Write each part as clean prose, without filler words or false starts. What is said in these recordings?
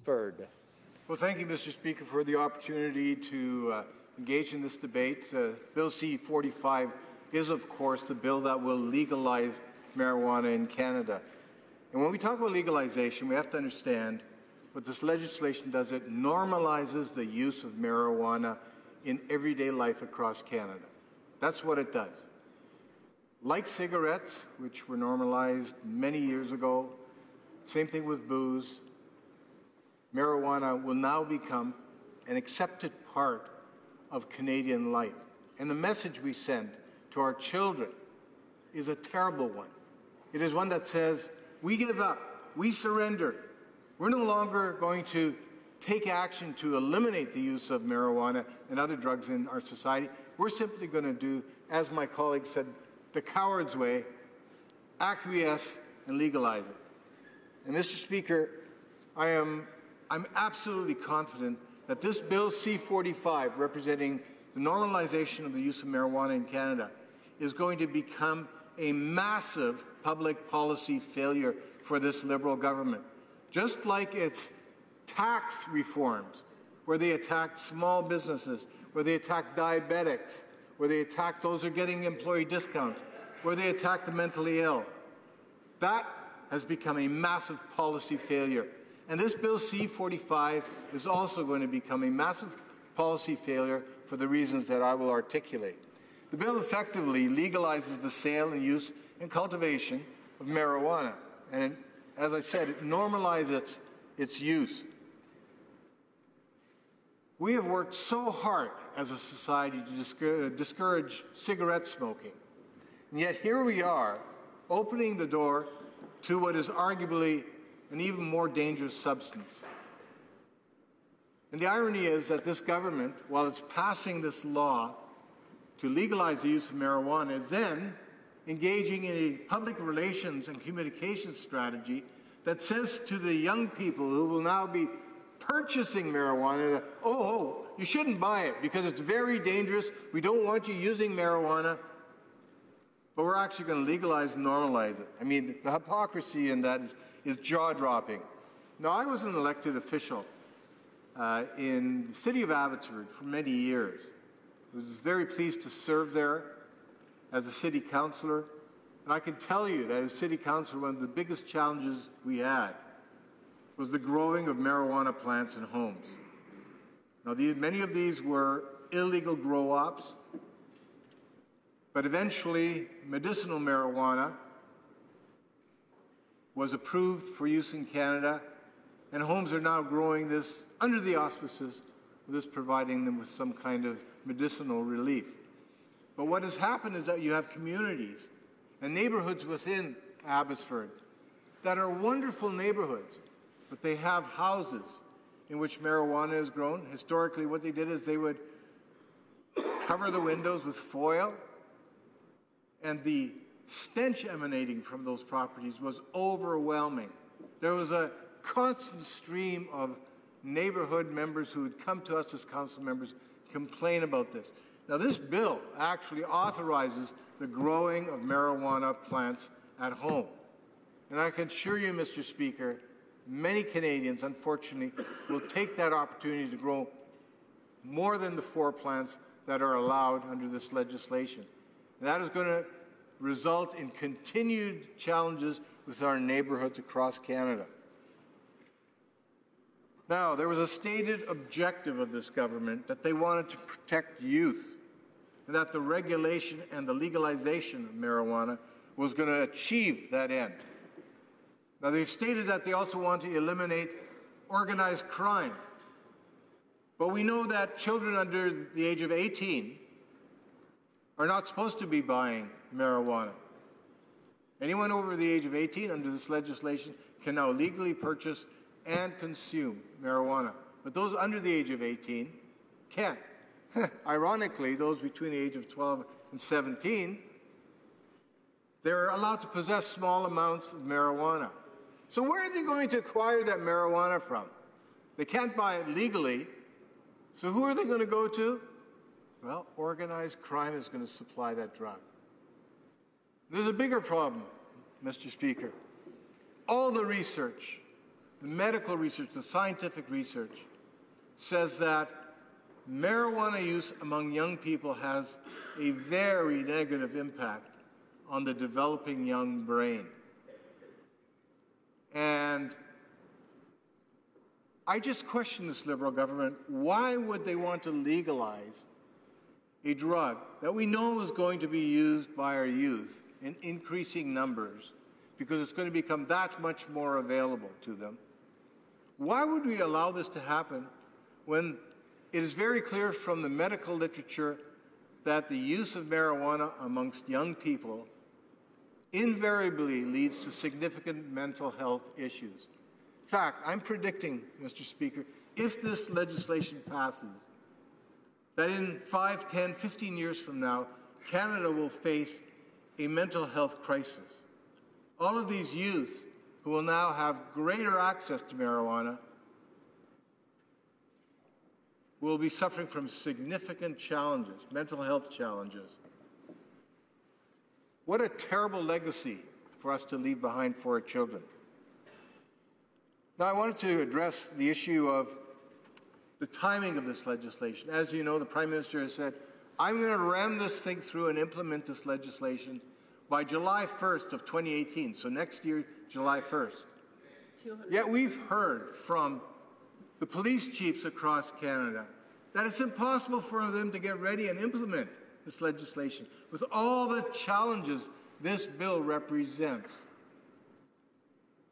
Ferd. Well, thank you, Mr. Speaker, for the opportunity to engage in this debate. Bill C-45 is, of course, the bill that will legalize marijuana in Canada. And when we talk about legalization, we have to understand what this legislation does. It normalizes the use of marijuana in everyday life across Canada. That's what it does. Like cigarettes, which were normalized many years ago, same thing with booze, marijuana will now become an accepted part of Canadian life. And the message we send to our children is a terrible one. It is one that says, we give up, we surrender. We're no longer going to take action to eliminate the use of marijuana and other drugs in our society. We're simply going to do, as my colleague said, the coward's way, acquiesce and legalize it. And Mr. Speaker, I'm absolutely confident that this Bill C-45, representing the normalization of the use of marijuana in Canada, is going to become a massive public policy failure for this Liberal government. Just like its tax reforms, where they attacked small businesses, where they attacked diabetics, where they attacked those who are getting employee discounts, where they attacked the mentally ill. That has become a massive policy failure. And this Bill C-45 is also going to become a massive policy failure for the reasons that I will articulate. The bill effectively legalizes the sale and use and cultivation of marijuana. And as I said, it normalizes its use. We have worked so hard as a society to discourage cigarette smoking. And yet here we are, opening the door to what is arguably an even more dangerous substance. And the irony is that this government, while it's passing this law to legalize the use of marijuana, is then engaging in a public relations and communications strategy that says to the young people who will now be purchasing marijuana, that, oh, you shouldn't buy it because it's very dangerous. We don't want you using marijuana, but we're actually going to legalize and normalize it. I mean, the hypocrisy in that is jaw-dropping. Now, I was an elected official in the city of Abbotsford for many years. I was very pleased to serve there as a city councillor. And I can tell you that as city councillor, one of the biggest challenges we had was the growing of marijuana plants in homes. Now, many of these were illegal grow-ops, but eventually medicinal marijuana was approved for use in Canada, and homes are now growing this under the auspices of this providing them with some kind of medicinal relief. But what has happened is that you have communities and neighborhoods within Abbotsford that are wonderful neighborhoods, but they have houses in which marijuana is grown. Historically, what they did is they would cover the windows with foil, and the stench emanating from those properties was overwhelming. There was a constant stream of neighborhood members who would come to us as council members complain about this. Now, this bill actually authorizes the growing of marijuana plants at home. And I can assure you, Mr. Speaker, many Canadians, unfortunately, will take that opportunity to grow more than the 4 plants that are allowed under this legislation. And that is going to result in continued challenges with our neighborhoods across Canada. Now, there was a stated objective of this government that they wanted to protect youth, and that the regulation and the legalization of marijuana was going to achieve that end. Now, they've stated that they also want to eliminate organized crime. But we know that children under the age of 18 are not supposed to be buying marijuana. Anyone over the age of 18 under this legislation can now legally purchase and consume marijuana. But those under the age of 18 can't. Ironically, those between the age of 12 and 17, they're allowed to possess small amounts of marijuana. So where are they going to acquire that marijuana from? They can't buy it legally, so who are they going to go to? Well, organized crime is going to supply that drug. There's a bigger problem, Mr. Speaker. All the research, the medical research, the scientific research, says that marijuana use among young people has a very negative impact on the developing young brain. And I just question this Liberal government. Why would they want to legalize a drug that we know is going to be used by our youth in increasing numbers because it's going to become that much more available to them? Why would we allow this to happen when it is very clear from the medical literature that the use of marijuana amongst young people invariably leads to significant mental health issues? In fact, I'm predicting, Mr. Speaker, if this legislation passes, that in 5, 10, 15 years from now, Canada will face a mental health crisis. All of these youth who will now have greater access to marijuana will be suffering from significant challenges, mental health challenges. What a terrible legacy for us to leave behind for our children. Now, I wanted to address the issue of the timing of this legislation. As you know, the Prime Minister has said, I'm going to ram this thing through and implement this legislation by July 1st of 2018, so next year, July 1st. Yet we've heard from the police chiefs across Canada that it's impossible for them to get ready and implement this legislation with all the challenges this bill represents.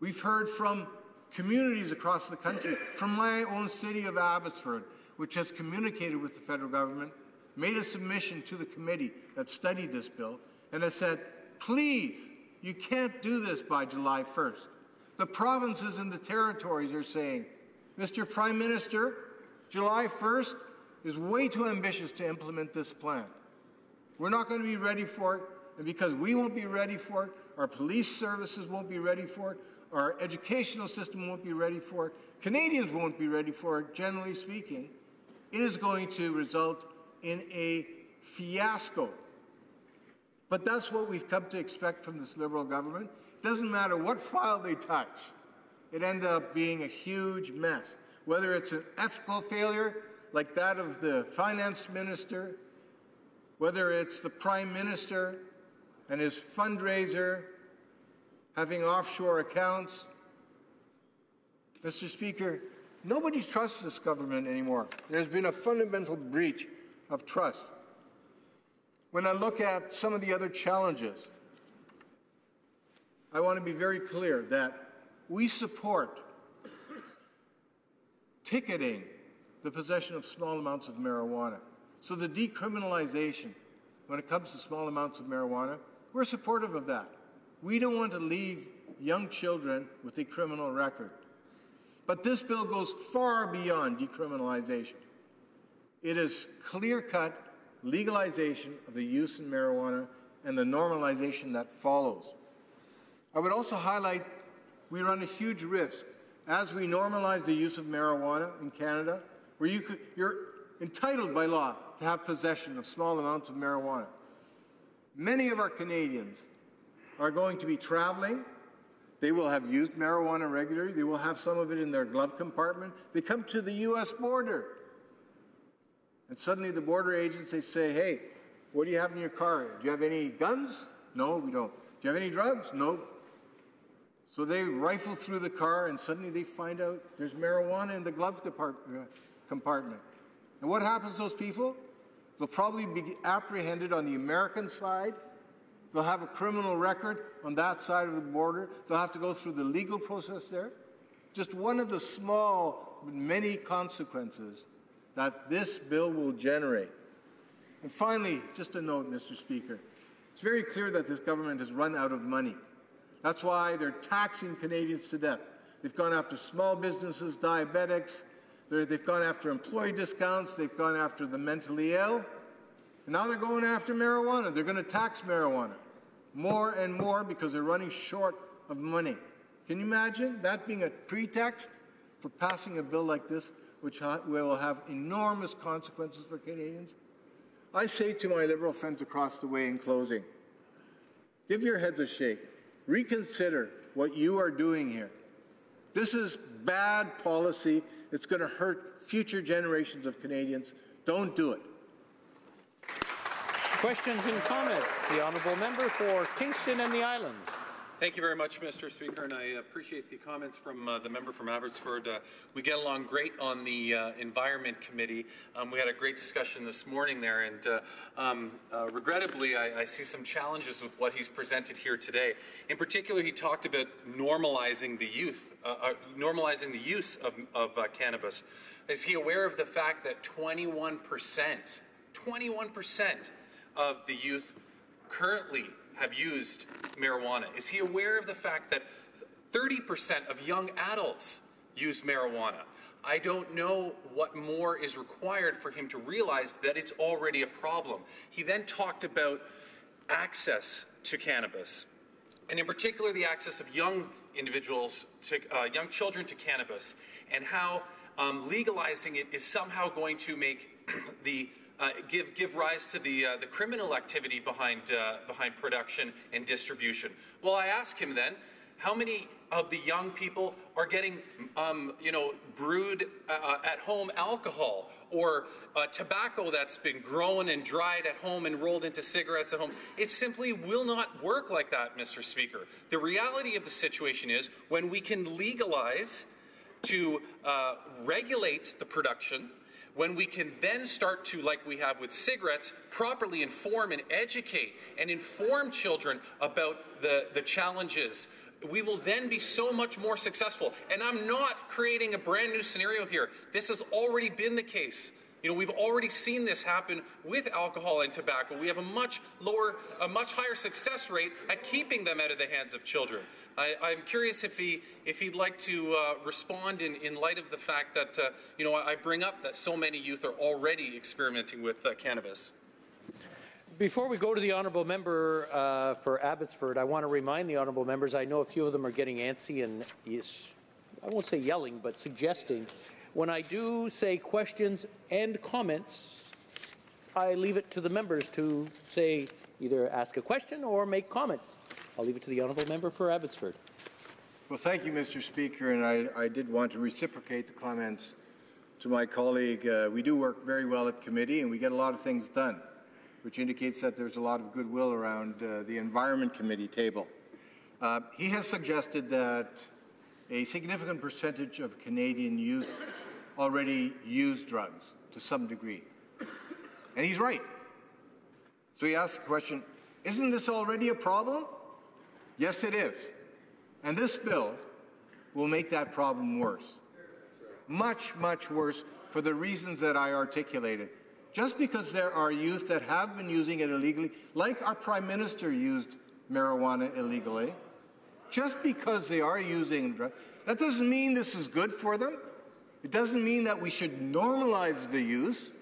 We've heard from communities across the country, from my own city of Abbotsford, which has communicated with the federal government, made a submission to the committee that studied this bill, and has said, please, you can't do this by July 1st. The provinces and the territories are saying, Mr. Prime Minister, July 1st is way too ambitious to implement this plan. We're not going to be ready for it, and because we won't be ready for it, our police services won't be ready for it, our educational system won't be ready for it, Canadians won't be ready for it, generally speaking. It is going to result in a fiasco. But that's what we've come to expect from this Liberal government. It doesn't matter what file they touch. It ended up being a huge mess. Whether it's an ethical failure like that of the finance minister, whether it's the Prime Minister and his fundraiser having offshore accounts. Mr. Speaker, nobody trusts this government anymore. There's been a fundamental breach of trust. When I look at some of the other challenges, I want to be very clear that we support ticketing the possession of small amounts of marijuana. So the decriminalization, when it comes to small amounts of marijuana, we're supportive of that. We don't want to leave young children with a criminal record. But this bill goes far beyond decriminalization. It is clear-cut legalization of the use of marijuana and the normalization that follows. I would also highlight we run a huge risk as we normalize the use of marijuana in Canada, where you're entitled by law to have possession of small amounts of marijuana. Many of our Canadians are going to be traveling. They will have used marijuana regularly. They will have some of it in their glove compartment. They come to the U.S. border. And suddenly the border agents, they say, hey, what do you have in your car? Do you have any guns? No, we don't. Do you have any drugs? No. So they rifle through the car, and suddenly they find out there's marijuana in the glove compartment. And what happens to those people? They'll probably be apprehended on the American side. They'll have a criminal record on that side of the border. They'll have to go through the legal process there. Just one of the small, many consequences that this bill will generate. And finally, just a note, Mr. Speaker. It's very clear that this government has run out of money. That's why they're taxing Canadians to death. They've gone after small businesses, diabetics. They've gone after employee discounts. They've gone after the mentally ill. And now they're going after marijuana. They're going to tax marijuana more and more because they're running short of money. Can you imagine that being a pretext for passing a bill like this, which will have enormous consequences for Canadians? I say to my Liberal friends across the way in closing, give your heads a shake. Reconsider what you are doing here. This is bad policy. It's going to hurt future generations of Canadians. Don't do it. Questions and comments. The honourable member for Kingston and the Islands. Thank you very much, Mr. Speaker, and I appreciate the comments from the member from Abbotsford. We get along great on the Environment Committee. We had a great discussion this morning there, and regrettably, I see some challenges with what he's presented here today. In particular, he talked about normalizing the normalizing the use of cannabis. Is he aware of the fact that 21% of the youth currently have used marijuana? Is he aware of the fact that 30% of young adults use marijuana? I don't know what more is required for him to realize that it's already a problem. He then talked about access to cannabis, and in particular the access of young individuals, to young children to cannabis, and how legalizing it is somehow going to make the give rise to the criminal activity behind production and distribution. Well, I ask him then, how many of the young people are getting, brewed at home alcohol or tobacco that's been grown and dried at home and rolled into cigarettes at home? It simply will not work like that, Mr. Speaker. The reality of the situation is when we can legalize to regulate the production, when we can then start to, like we have with cigarettes, properly inform and educate and inform children about the challenges, we will then be so much more successful. And I'm not creating a brand new scenario here. This has already been the case. We've already seen this happen with alcohol and tobacco. We have a much higher success rate at keeping them out of the hands of children. I'm curious if he'd like to respond in light of the fact that, I bring up that so many youth are already experimenting with cannabis. Before we go to the honourable member for Abbotsford, I want to remind the honourable members, I know a few of them are getting antsy and, I won't say yelling, but suggesting. When I do say questions and comments, I leave it to the members to say either ask a question or make comments. I'll leave it to the honourable member for Abbotsford. Well, thank you, Mr. Speaker, and I did want to reciprocate the comments to my colleague. We do work very well at committee and we get a lot of things done, which indicates that there's a lot of goodwill around the Environment Committee table. He has suggested that a significant percentage of Canadian youth already use drugs to some degree. And he's right. So he asks the question, isn't this already a problem? Yes, it is. And this bill will make that problem worse. Much, much worse for the reasons that I articulated. Just because there are youth that have been using it illegally, like our Prime Minister used marijuana illegally, just because they are using drugs, that doesn't mean this is good for them. It doesn't mean that we should normalize the use.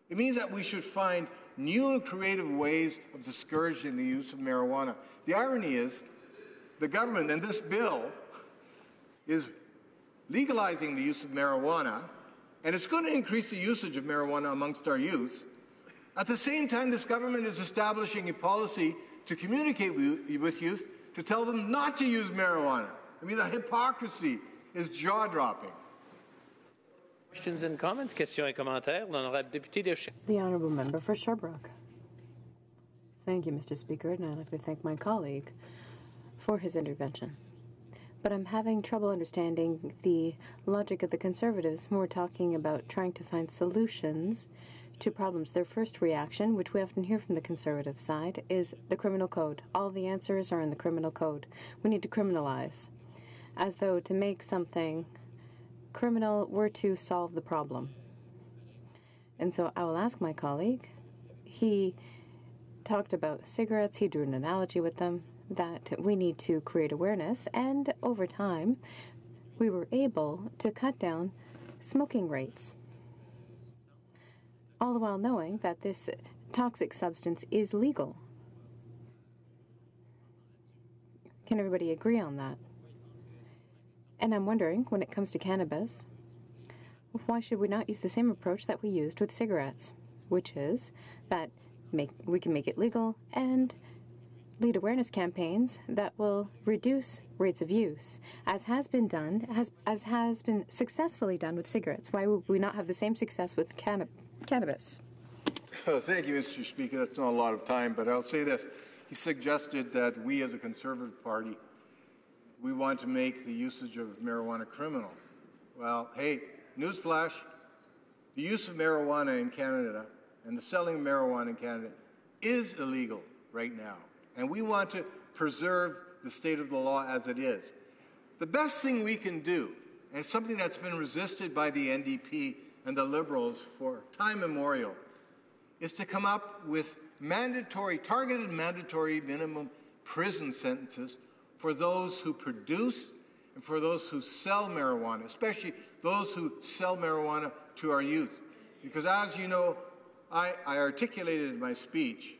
It means that we should find new and creative ways of discouraging the use of marijuana. The irony is, the government and this bill is legalizing the use of marijuana, and it's going to increase the usage of marijuana amongst our youth. At the same time, this government is establishing a policy to communicate with youth to tell them not to use marijuana. I mean, the hypocrisy is jaw-dropping. Questions and comments. Questions et commentaires. L'honorable député de The honourable member for Sherbrooke. Thank you, Mr. Speaker, and I'd like to thank my colleague for his intervention. But I'm having trouble understanding the logic of the Conservatives when we're talking about trying to find solutions to problems. Their first reaction, which we often hear from the Conservative side, is the criminal code. All the answers are in the criminal code. We need to criminalize, as though to make something criminal were to solve the problem. And so I will ask my colleague, he talked about cigarettes, he drew an analogy with them, that we need to create awareness, and over time we were able to cut down smoking rates, all the while knowing that this toxic substance is legal. Can everybody agree on that? And I'm wondering, when it comes to cannabis, why should we not use the same approach that we used with cigarettes, which is that we can make it legal and lead awareness campaigns that will reduce rates of use, as has been done, as has been successfully done with cigarettes. Why would we not have the same success with cannabis? Oh, thank you, Mr. Speaker. That's not a lot of time, but I'll say this. He suggested that we as a Conservative Party, we want to make the usage of marijuana criminal. Well, hey, newsflash, the use of marijuana in Canada and the selling of marijuana in Canada is illegal right now. And we want to preserve the state of the law as it is. The best thing we can do, and it's something that's been resisted by the NDP and the Liberals for time immemorial, is to come up with targeted mandatory minimum prison sentences for those who produce and for those who sell marijuana, especially those who sell marijuana to our youth. Because as you know, I articulated in my speech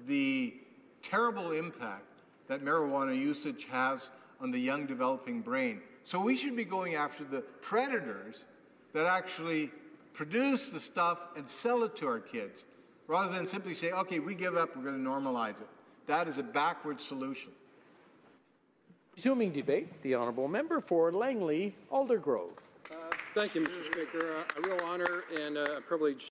the terrible impact that marijuana usage has on the young developing brain. So we should be going after the predators that actually produce the stuff and sell it to our kids, rather than simply say, okay, we give up, we're going to normalize it. That is a backward solution. Resuming debate, the honourable member for Langley Aldergrove. Thank you, Mr. Speaker. A real honour and a privilege